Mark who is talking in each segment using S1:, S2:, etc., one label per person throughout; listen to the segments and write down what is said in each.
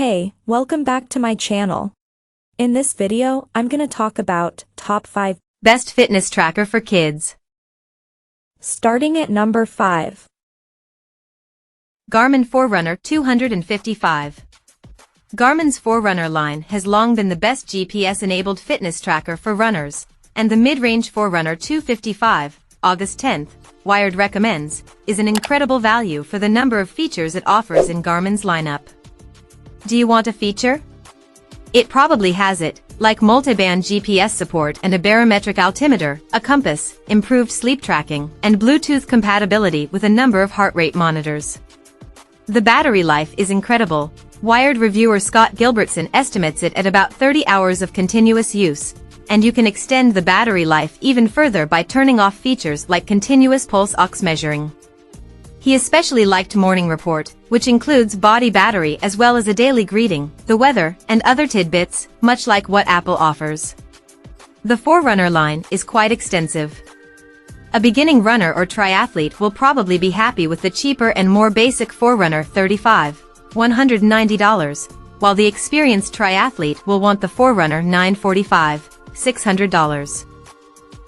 S1: Hey, welcome back to my channel. In this video, I'm gonna talk about top 5
S2: best fitness tracker for kids.
S1: Starting at number 5.
S2: Garmin Forerunner 255. Garmin's Forerunner line has long been the best GPS-enabled fitness tracker for runners, and the mid-range Forerunner 255, August 10th, Wired recommends, is an incredible value for the number of features it offers in Garmin's lineup. Do you want a feature? It probably has it, like multi-band GPS support and a barometric altimeter, a compass, improved sleep tracking, and Bluetooth compatibility with a number of heart rate monitors. The battery life is incredible. Wired reviewer Scott Gilbertson estimates it at about 30 hours of continuous use, and you can extend the battery life even further by turning off features like continuous pulse ox measuring. He especially liked Morning Report, which includes body battery as well as a daily greeting, the weather, and other tidbits, much like what Apple offers. The Forerunner line is quite extensive. A beginning runner or triathlete will probably be happy with the cheaper and more basic Forerunner 35, $190, while the experienced triathlete will want the Forerunner 945, $600.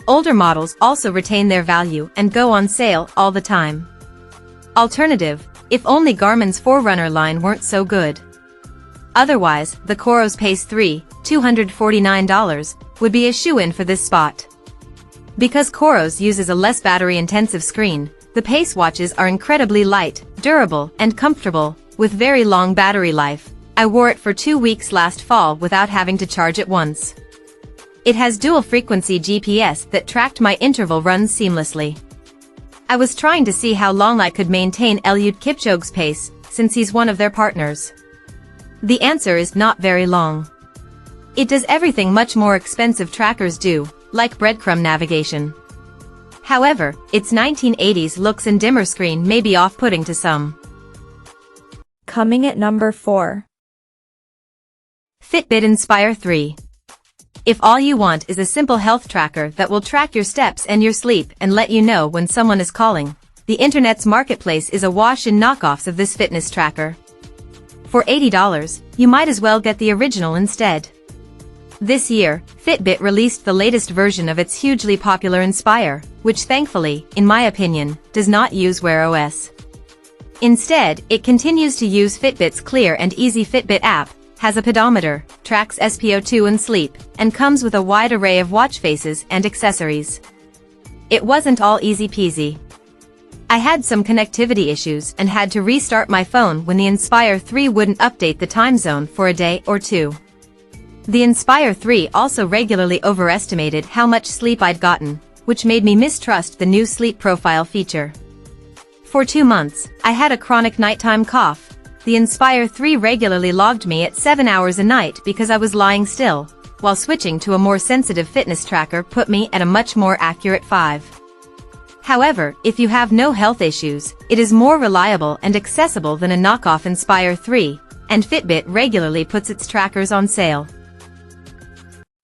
S2: Older models also retain their value and go on sale all the time. Alternative, if only Garmin's Forerunner line weren't so good. Otherwise, the Coros Pace 3, $249, would be a shoo-in for this spot. Because Coros uses a less battery-intensive screen, the Pace watches are incredibly light, durable, and comfortable, with very long battery life. I wore it for 2 weeks last fall without having to charge it once. It has dual-frequency GPS that tracked my interval runs seamlessly. I was trying to see how long I could maintain Eliud Kipchoge's pace, since he's one of their partners. The answer is not very long. It does everything much more expensive trackers do, like breadcrumb navigation. However, its 1980s looks and dimmer screen may be off-putting to some.
S1: Coming at number 4.
S2: Fitbit Inspire 3. If all you want is a simple health tracker that will track your steps and your sleep and let you know when someone is calling, the internet's marketplace is awash in knockoffs of this fitness tracker. For $80, you might as well get the original instead. This year, Fitbit released the latest version of its hugely popular Inspire, which thankfully, in my opinion, does not use Wear OS. Instead, it continues to use Fitbit's clear and easy Fitbit app, has a pedometer, tracks SpO2 and sleep, and comes with a wide array of watch faces and accessories. It wasn't all easy peasy. I had some connectivity issues and had to restart my phone when the Inspire 3 wouldn't update the time zone for a day or two. The Inspire 3 also regularly overestimated how much sleep I'd gotten, which made me mistrust the new sleep profile feature. For 2 months, I had a chronic nighttime cough. The Inspire 3 regularly logged me at 7 hours a night because I was lying still, while switching to a more sensitive fitness tracker put me at a much more accurate 5. However, if you have no health issues, it is more reliable and accessible than a knockoff Inspire 3, and Fitbit regularly puts its trackers on sale.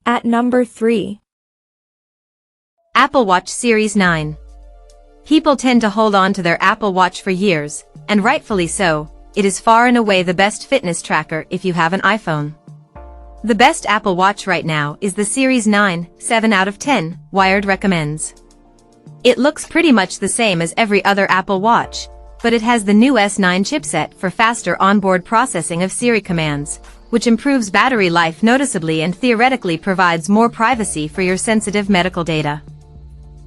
S1: At number 3.
S2: Apple Watch Series 9. People tend to hold on to their Apple Watch for years, and rightfully so. It is far and away the best fitness tracker if you have an iPhone. The best Apple Watch right now is the Series 9, 7 out of 10, Wired recommends. It looks pretty much the same as every other Apple Watch, but it has the new S9 chipset for faster onboard processing of Siri commands, which improves battery life noticeably and theoretically provides more privacy for your sensitive medical data.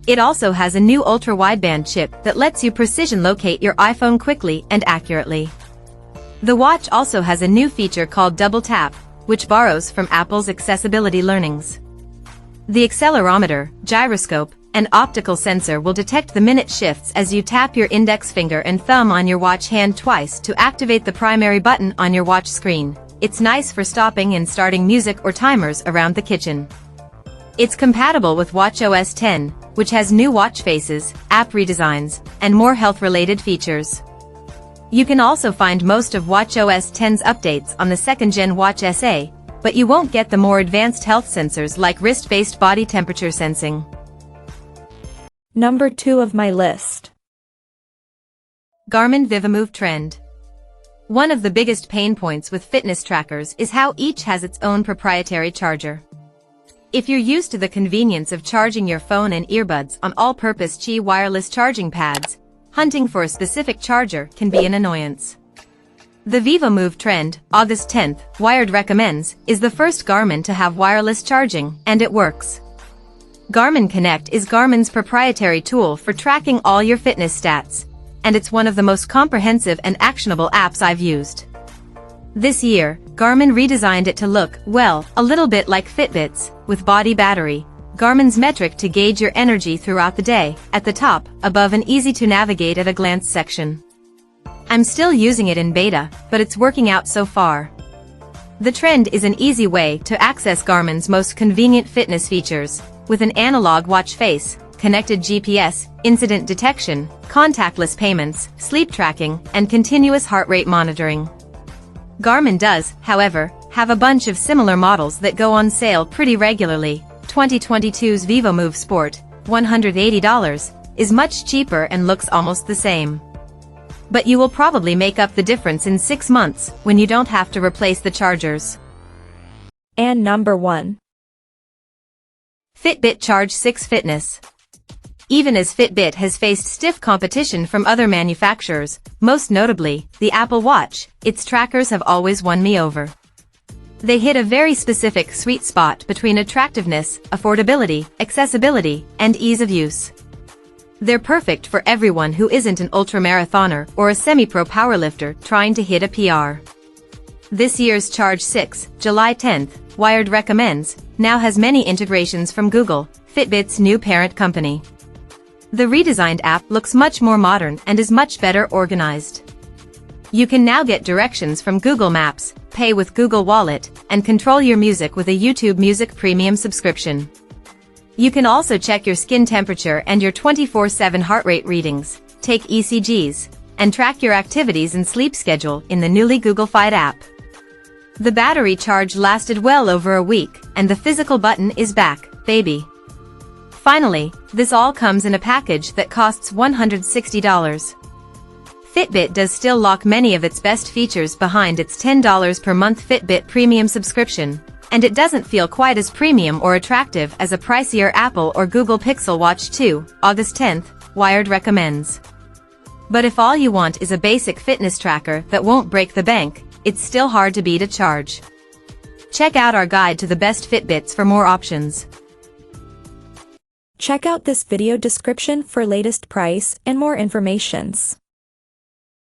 S2: It also has a new ultra-wideband chip that lets you precision locate your iPhone quickly and accurately. The watch also has a new feature called Double Tap, which borrows from Apple's accessibility learnings. The accelerometer, gyroscope, and optical sensor will detect the minute shifts as you tap your index finger and thumb on your watch hand twice to activate the primary button on your watch screen. It's nice for stopping and starting music or timers around the kitchen. It's compatible with watchOS 10, which has new watch faces, app redesigns, and more health-related features. You can also find most of watchOS 10's updates on the 2nd-gen Watch SA, but you won't get the more advanced health sensors like wrist-based body temperature sensing.
S1: Number 2 of my list.
S2: Garmin vívomove Trend. One of the biggest pain points with fitness trackers is how each has its own proprietary charger. If you're used to the convenience of charging your phone and earbuds on all-purpose Qi wireless charging pads, hunting for a specific charger can be an annoyance. The vívomove trend, August 10th, Wired recommends, is the first Garmin to have wireless charging, and it works. Garmin Connect is Garmin's proprietary tool for tracking all your fitness stats, and it's one of the most comprehensive and actionable apps I've used. This year, Garmin redesigned it to look, well, a little bit like Fitbit's, with body battery, Garmin's metric to gauge your energy throughout the day, at the top, above an easy-to-navigate at a glance section. I'm still using it in beta, but it's working out so far. The trend is an easy way to access Garmin's most convenient fitness features, with an analog watch face, connected GPS, incident detection, contactless payments, sleep tracking, and continuous heart rate monitoring. Garmin does, however, have a bunch of similar models that go on sale pretty regularly. 2022's vívomove Sport, $180, is much cheaper and looks almost the same. But you will probably make up the difference in 6 months, when you don't have to replace the chargers.
S1: And number 1.
S2: Fitbit Charge 6 Fitness. Even as Fitbit has faced stiff competition from other manufacturers, most notably, the Apple Watch, its trackers have always won me over. They hit a very specific sweet spot between attractiveness, affordability, accessibility, and ease of use. They're perfect for everyone who isn't an ultramarathoner or a semi-pro powerlifter trying to hit a PR. This year's Charge 6, July 10th, Wired recommends, now has many integrations from Google, Fitbit's new parent company. The redesigned app looks much more modern and is much better organized. You can now get directions from Google Maps, pay with Google Wallet, and control your music with a YouTube Music Premium subscription. You can also check your skin temperature and your 24/7 heart rate readings, take ECGs, and track your activities and sleep schedule in the newly Google-fied app. The battery charge lasted well over a week, and the physical button is back, baby. Finally, this all comes in a package that costs $160. Fitbit does still lock many of its best features behind its $10 per month Fitbit Premium subscription, and it doesn't feel quite as premium or attractive as a pricier Apple or Google Pixel Watch 2, August 10th, Wired recommends. But if all you want is a basic fitness tracker that won't break the bank, it's still hard to beat a charge. Check out our guide to the best Fitbits for more options.
S1: Check out this video description for latest price and more informations.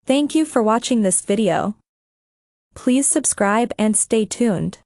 S1: Thank you for watching this video. Please subscribe and stay tuned.